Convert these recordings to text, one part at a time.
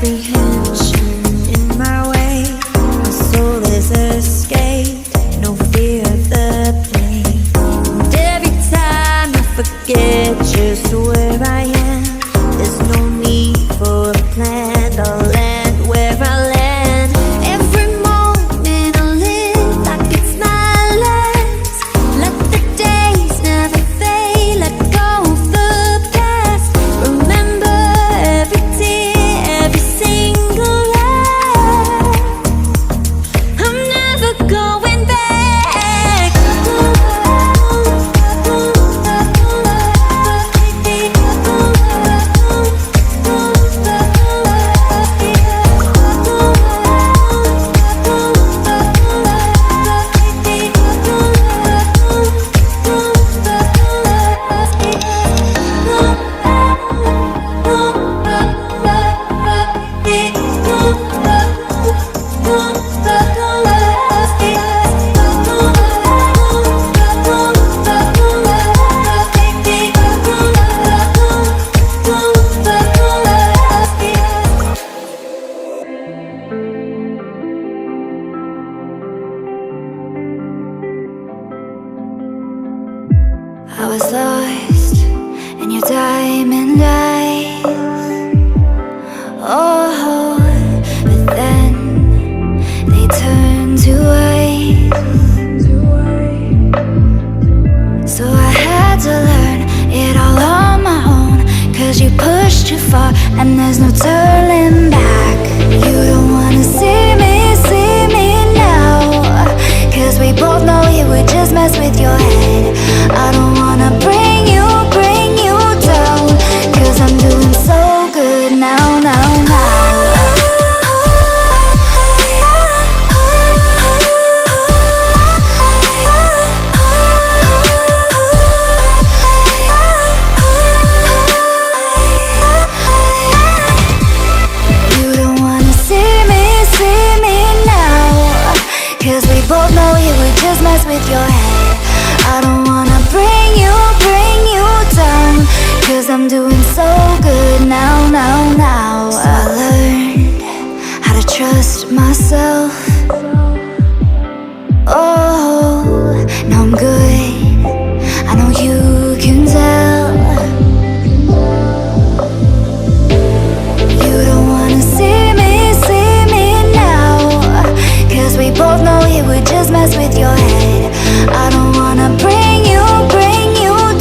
apprehension in my way. My soul is escaped, no fear of the pain. And every time I forget just where I am, there's no need for a plan. I'll land where I land. Every moment I live like it's my last. Let the days never fade, let go of the past. Remember every tear, every single laugh. I'm never going back. I was lost in your diamond eyes. Oh, but then they turned to ice. So I had to learn it all on my own, 'cause you pushed too far and there's no turning back. You don't wanna see me now, 'cause we both know it would just mess with your head. I don't wanna bring you down, 'cause I'm doing so good now. You don't wanna see me now, 'cause we both know it would just mess with your head. I don't wanna bring you down, 'cause I'm doing so good now. So I learned how to trust myself. Oh, now I'm good, I know you can tell. You don't wanna see me now, 'cause we both know it would just mess with your head. I don't wanna bring you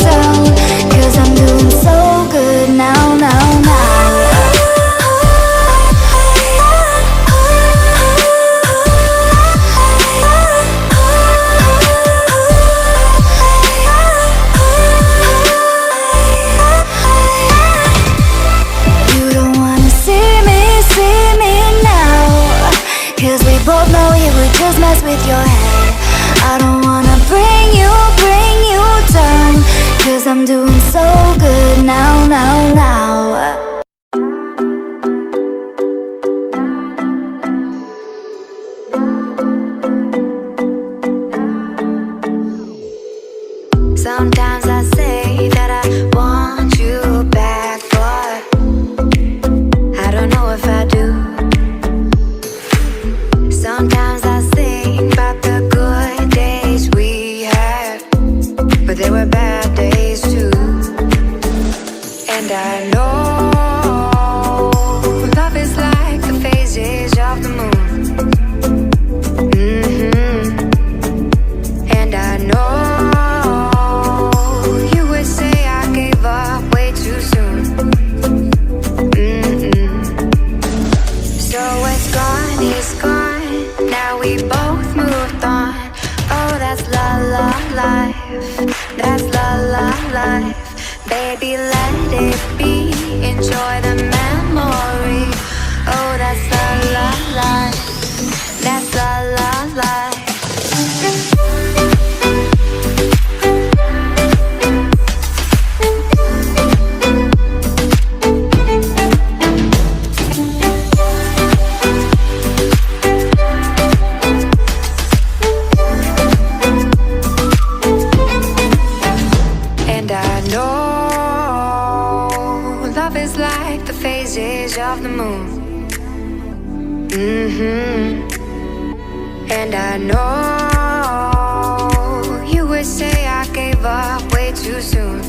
down, 'cause I'm doing so good now. You don't wanna see me now, 'cause we both know it would just mess with your head. I don't wanna bring you down, 'cause I'm doing so good now. Sometimes I say that I want you back, but I don't know if I do. Sometimes I think about the good days we had, but there were bad days too. And I know love is like the phases of the moon. And I know you would say I gave up way too soon. So it's gone, now we both moved on. Oh, that's la life, that's la life. Baby, let it be, enjoy the memory. Oh, that's la life, that's la life. Love is like the phases of the moon. And I know you would say I gave up way too soon.